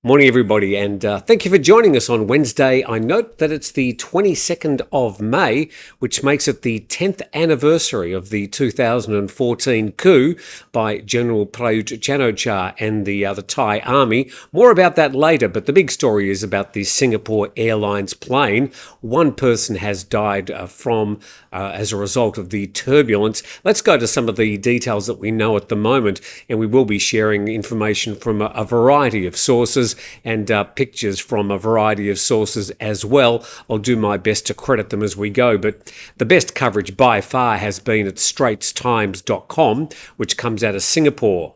Morning, everybody, and thank you for joining us on Wednesday. I note that it's the 22nd of May, which makes it the 10th anniversary of the 2014 coup by General Prayut Chan-o-cha and the Thai army. More about that later, but the big story is about the Singapore Airlines plane. One person has died as a result of the turbulence. Let's go to some of the details that we know at the moment, and we will be sharing information from a variety of sources and pictures from a variety of sources as well. I'll do my best to credit them as we go, but the best coverage by far has been at straitstimes.com, which comes out of Singapore.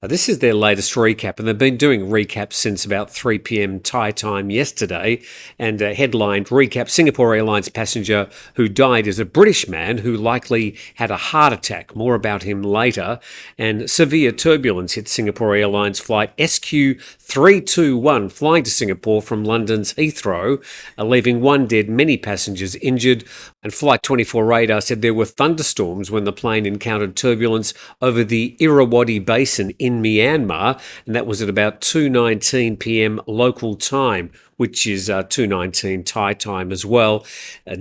This is their latest recap, and they've been doing recaps since about 3 p.m. Thai time yesterday, and headlined recap: Singapore Airlines passenger who died is a British man who likely had a heart attack. More about him later. And severe turbulence hit Singapore Airlines flight SQ321 flying to Singapore from London's Heathrow, leaving one dead, many passengers injured. And Flight 24 radar said there were thunderstorms when the plane encountered turbulence over the Irrawaddy Basin in Myanmar, and that was at about 2:19 p.m. local time, which is 2:19 Thai time as well.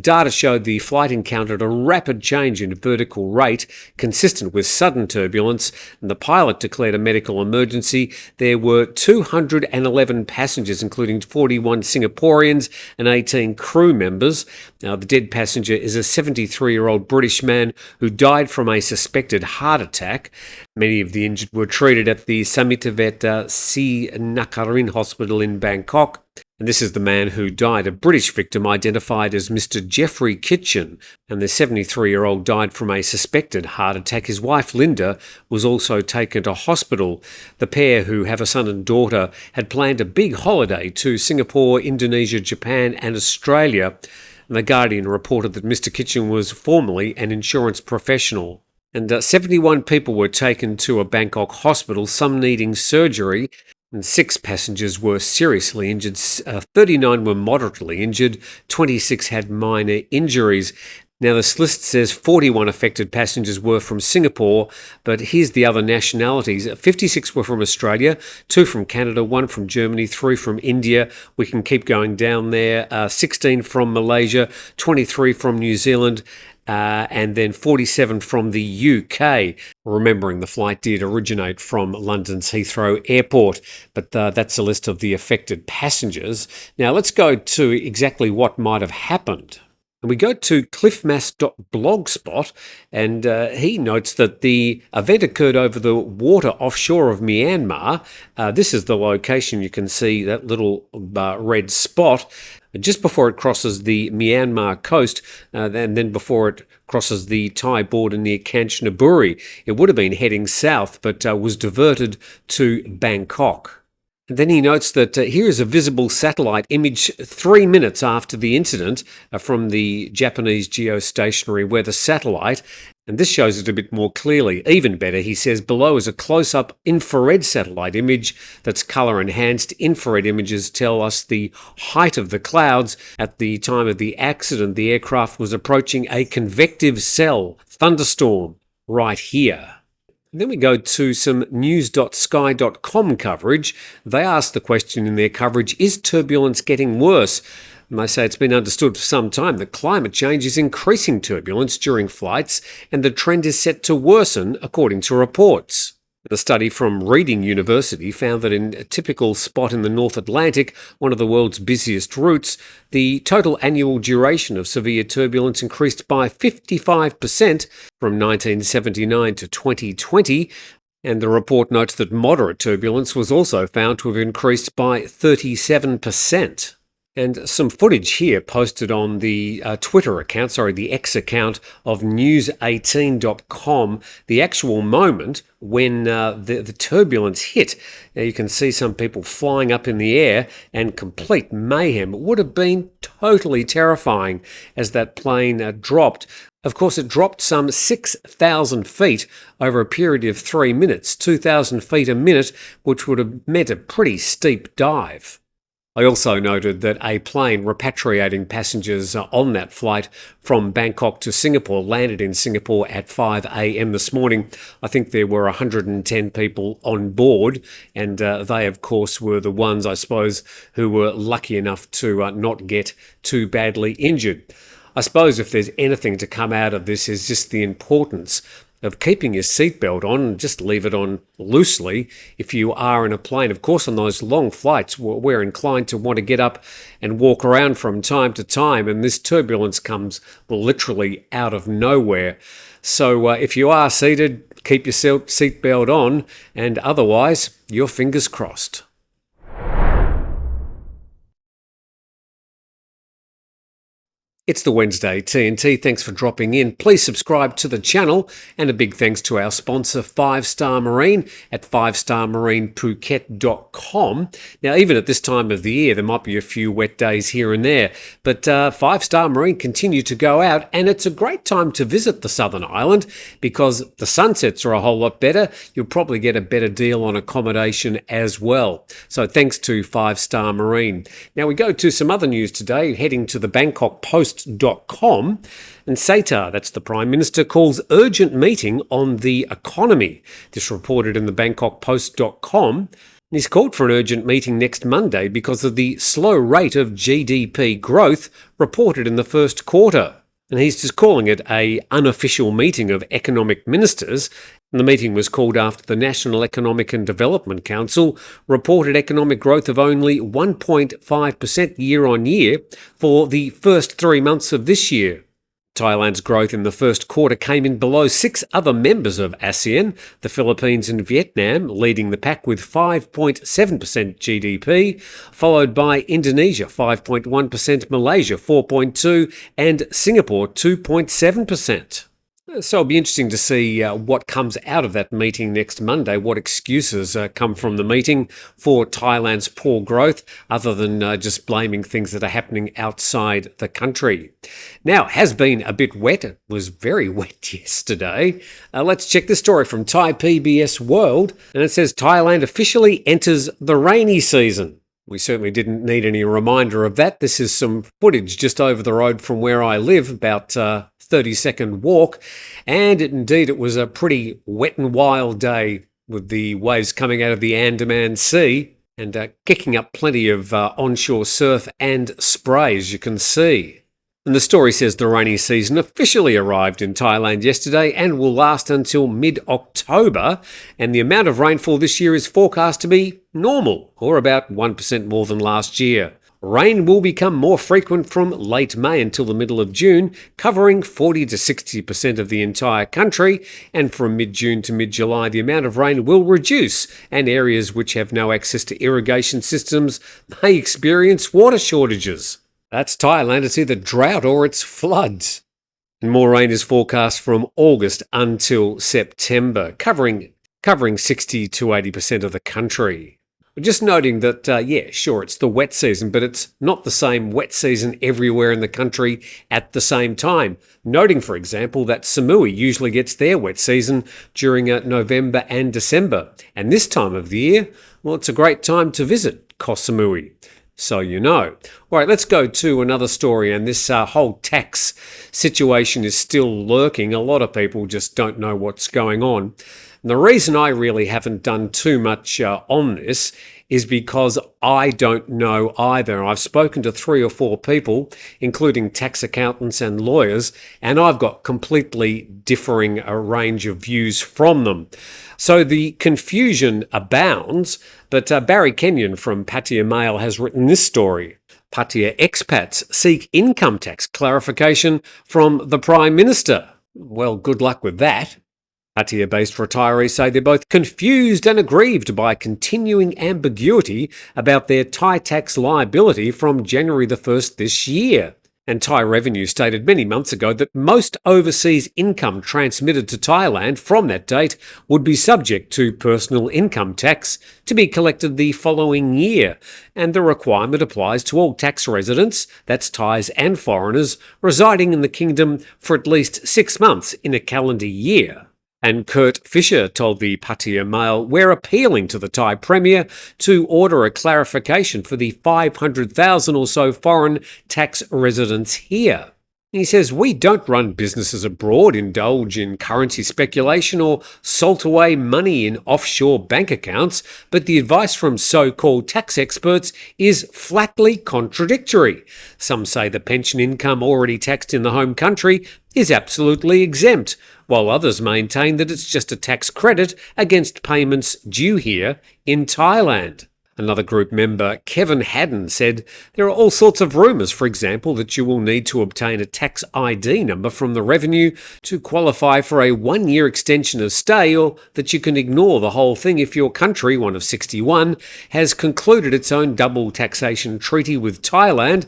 Data showed the flight encountered a rapid change in vertical rate, consistent with sudden turbulence, and the pilot declared a medical emergency. There were 211 passengers, including 41 Singaporeans and 18 crew members. Now, the dead passenger is a 73-year-old British man who died from a suspected heart attack. Many of the injured were treated at the Samitavet Si Nakarin Hospital in Bangkok. And this is the man who died, a British victim identified as Mr. Geoffrey Kitchen. And the 73-year-old died from a suspected heart attack. His wife, Linda, was also taken to hospital. The pair, who have a son and daughter, had planned a big holiday to Singapore, Indonesia, Japan and Australia. And The Guardian reported that Mr. Kitchen was formerly an insurance professional. And 71 people were taken to a Bangkok hospital, some needing surgery. And 6 passengers were seriously injured, 39 were moderately injured, 26 had minor injuries. Now, this list says 41 affected passengers were from Singapore, but here's the other nationalities. 56 were from Australia, 2 from Canada, 1 from Germany, 3 from India. We can keep going down there. 16 from Malaysia, 23 from New Zealand, and then 47 from the UK. Remembering the flight did originate from London's Heathrow Airport, but that's a list of the affected passengers. Now let's go to exactly what might have happened. And we go to cliffmass.blogspot, and he notes that the event occurred over the water offshore of Myanmar. This is the location. You can see that little red spot just before it crosses the Myanmar coast, and then before it crosses the Thai border near Kanchanaburi. It would have been heading south, but was diverted to Bangkok. And then he notes that here is a visible satellite image 3 minutes after the incident from the Japanese geostationary weather satellite. And this shows it a bit more clearly. Even better, he says, below is a close-up infrared satellite image that's colour-enhanced. Infrared images tell us the height of the clouds. At the time of the accident, the aircraft was approaching a convective cell thunderstorm right here. Then we go to some news.sky.com coverage. They ask the question in their coverage, is turbulence getting worse? And they say it's been understood for some time that climate change is increasing turbulence during flights, and the trend is set to worsen according to reports. The study from Reading University found that in a typical spot in the North Atlantic, one of the world's busiest routes, the total annual duration of severe turbulence increased by 55% from 1979 to 2020. And the report notes that moderate turbulence was also found to have increased by 37%. And some footage here posted on the the X account of news18.com, the actual moment when the turbulence hit. Now you can see some people flying up in the air and complete mayhem. It would have been totally terrifying as that plane dropped. Of course, it dropped some 6,000 feet over a period of 3 minutes, 2,000 feet a minute, which would have meant a pretty steep dive. I also noted that a plane repatriating passengers on that flight from Bangkok to Singapore landed in Singapore at 5 a.m. this morning. I think there were 110 people on board, and they, of course, were the ones, I suppose, who were lucky enough to not get too badly injured. I suppose if there's anything to come out of this is just the importance of keeping your seatbelt on, and just leave it on loosely if you are in a plane. Of course, on those long flights, we're inclined to want to get up and walk around from time to time, and this turbulence comes literally out of nowhere. So if you are seated, keep your seatbelt on, and otherwise, your fingers crossed. It's the Wednesday TNT. Thanks for dropping in. Please subscribe to the channel, and a big thanks to our sponsor, 5-Star Marine at 5starmarinephuket.com. Now, even at this time of the year, there might be a few wet days here and there, but 5-Star Marine continue to go out, and it's a great time to visit the Southern Island because the sunsets are a whole lot better. You'll probably get a better deal on accommodation as well. So thanks to 5-Star Marine. Now we go to some other news today, heading to the Bangkok Post.com, and Seta, that's the Prime Minister, calls urgent meeting on the economy. This reported in the Bangkok Post.com. And he's called for an urgent meeting next Monday because of the slow rate of GDP growth reported in the first quarter. And he's just calling it an unofficial meeting of economic ministers. And the meeting was called after the National Economic and Development Council reported economic growth of only 1.5% year on year for the first 3 months of this year. Thailand's growth in the first quarter came in below 6 other members of ASEAN, the Philippines and Vietnam leading the pack with 5.7% GDP, followed by Indonesia 5.1%, Malaysia 4.2%, and Singapore 2.7%. So it'll be interesting to see what comes out of that meeting next Monday, what excuses come from the meeting for Thailand's poor growth, other than just blaming things that are happening outside the country. Now, it has been a bit wet. It was very wet yesterday. Let's check this story from Thai PBS World, and it says Thailand officially enters the rainy season. We certainly didn't need any reminder of that. This is some footage just over the road from where I live, about 30-second walk, and it was a pretty wet and wild day with the waves coming out of the Andaman Sea and kicking up plenty of onshore surf and spray, as you can see. And the story says the rainy season officially arrived in Thailand yesterday and will last until mid-October, and the amount of rainfall this year is forecast to be normal, or about 1% more than last year. Rain will become more frequent from late May until the middle of June, covering 40 to 60% of the entire country, and from mid-June to mid-July the amount of rain will reduce, and areas which have no access to irrigation systems may experience water shortages. That's Thailand. It's either drought or it's floods. And more rain is forecast from August until September, covering 60 to 80% of the country. Just noting that, it's the wet season, but it's not the same wet season everywhere in the country at the same time. Noting, for example, that Samui usually gets their wet season during November and December. And this time of the year, well, it's a great time to visit Koh Samui. So you know. All right, let's go to another story, and this whole tax situation is still lurking. A lot of people just don't know what's going on. And the reason I really haven't done too much on this is because I don't know either. I've spoken to 3 or 4 people, including tax accountants and lawyers, and I've got completely differing range of views from them. So the confusion abounds, but Barry Kenyon from Pattaya Mail has written this story. Pattaya expats seek income tax clarification from the Prime Minister. Well, good luck with that. Pattaya-based retirees say they're both confused and aggrieved by continuing ambiguity about their Thai tax liability from January the 1st this year. And Thai Revenue stated many months ago that most overseas income transmitted to Thailand from that date would be subject to personal income tax to be collected the following year, and the requirement applies to all tax residents, that's Thais and foreigners, residing in the kingdom for at least 6 months in a calendar year. And Kurt Fisher told the Pattaya Mail, "We're appealing to the Thai Premier to order a clarification for the 500,000 or so foreign tax residents here." He says, "We don't run businesses abroad, indulge in currency speculation or salt away money in offshore bank accounts, but the advice from so-called tax experts is flatly contradictory. Some say the pension income already taxed in the home country is absolutely exempt, while others maintain that it's just a tax credit against payments due here in Thailand." Another group member, Kevin Haddon, said, "There are all sorts of rumours, for example, that you will need to obtain a tax ID number from the revenue to qualify for a 1-year extension of stay, or that you can ignore the whole thing if your country, one of 61, has concluded its own double taxation treaty with Thailand.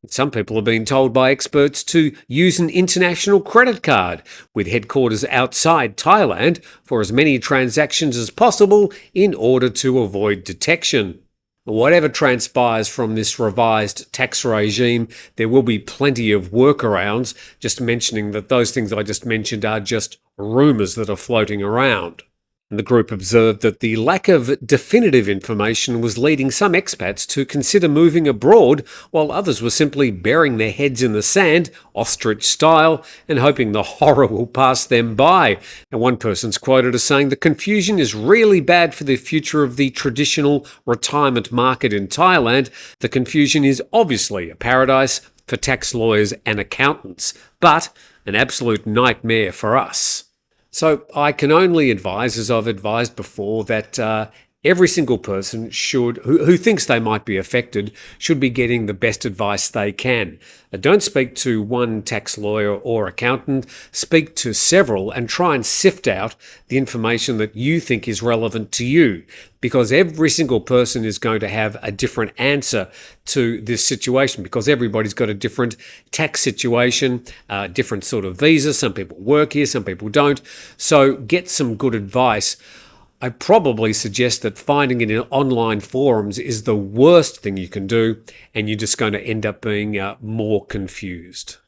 Some people have been told by experts to use an international credit card with headquarters outside Thailand for as many transactions as possible in order to avoid detection." Whatever transpires from this revised tax regime, there will be plenty of workarounds, just mentioning that those things I just mentioned are just rumours that are floating around. And the group observed that the lack of definitive information was leading some expats to consider moving abroad, while others were simply burying their heads in the sand, ostrich style, and hoping the horror will pass them by. And one person's quoted as saying, "The confusion is really bad for the future of the traditional retirement market in Thailand. The confusion is obviously a paradise for tax lawyers and accountants, but an absolute nightmare for us." So I can only advise, as I've advised before, that every single person who thinks they might be affected should be getting the best advice they can. Don't speak to one tax lawyer or accountant, speak to several and try and sift out the information that you think is relevant to you, because every single person is going to have a different answer to this situation, because everybody's got a different tax situation, different sort of visa. Some people work here, some people don't. So get some good advice. I probably suggest that finding it in online forums is the worst thing you can do, and you're just going to end up being more confused.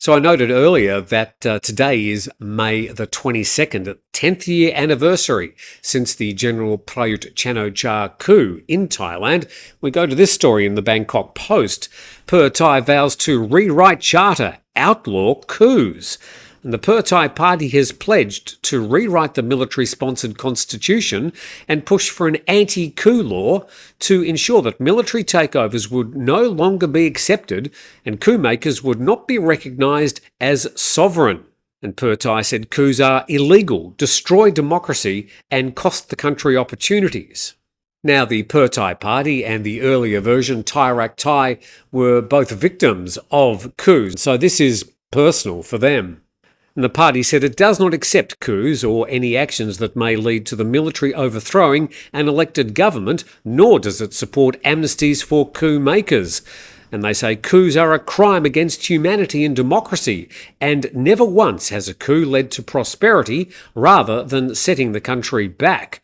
So I noted earlier that today is May the 22nd, 10th year anniversary since the General Prayut Chan-o-cha coup in Thailand. We go to this story in the Bangkok Post. Per Thai vows to rewrite charter, outlaw coups. And the Per Thai party has pledged to rewrite the military-sponsored constitution and push for an anti-coup law to ensure that military takeovers would no longer be accepted and coup makers would not be recognised as sovereign. And Per Thai said coups are illegal, destroy democracy and cost the country opportunities. Now, the Per Thai party and the earlier version, Thai Rak Thai, were both victims of coups, so this is personal for them. And the party said it does not accept coups or any actions that may lead to the military overthrowing an elected government, nor does it support amnesties for coup makers. And they say coups are a crime against humanity and democracy, and never once has a coup led to prosperity rather than setting the country back.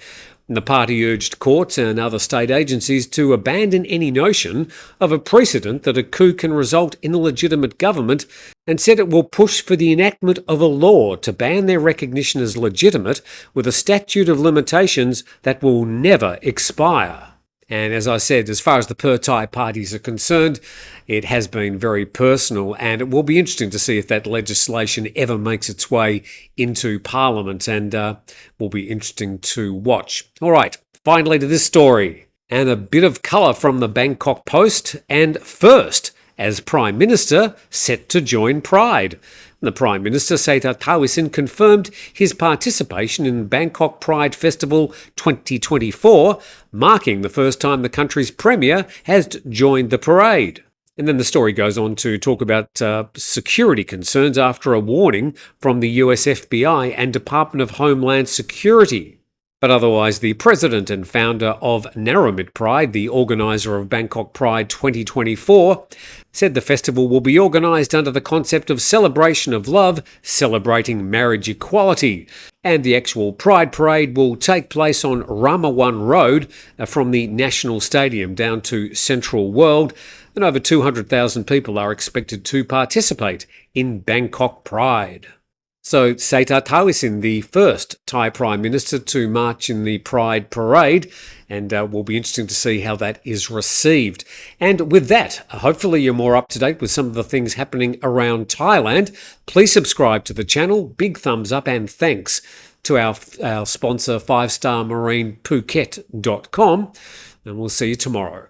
And the party urged courts and other state agencies to abandon any notion of a precedent that a coup can result in a legitimate government, and said it will push for the enactment of a law to ban their recognition as legitimate with a statute of limitations that will never expire. And as I said, as far as the Per Thai parties are concerned, it has been very personal, and it will be interesting to see if that legislation ever makes its way into Parliament, and will be interesting to watch. All right, finally to this story, and a bit of colour from the Bangkok Post, and first, as Prime Minister set to join Pride. The Prime Minister, Srettha Thavisin, confirmed his participation in Bangkok Pride Festival 2024, marking the first time the country's Premier has joined the parade. And then the story goes on to talk about security concerns after a warning from the US FBI and Department of Homeland Security. But otherwise, the president and founder of Narrowmid Pride, the organiser of Bangkok Pride 2024, said the festival will be organised under the concept of celebration of love, celebrating marriage equality. And the actual Pride Parade will take place on Ramawan Road from the National Stadium down to Central World. and over 200,000 people are expected to participate in Bangkok Pride. So Srettha Thavisin, the first Thai Prime Minister to march in the Pride Parade, and will be interesting to see how that is received. And with that, hopefully you're more up to date with some of the things happening around Thailand. Please subscribe to the channel, big thumbs up, and thanks to our sponsor 5 Star Marine Phuket.com, and we'll see you tomorrow.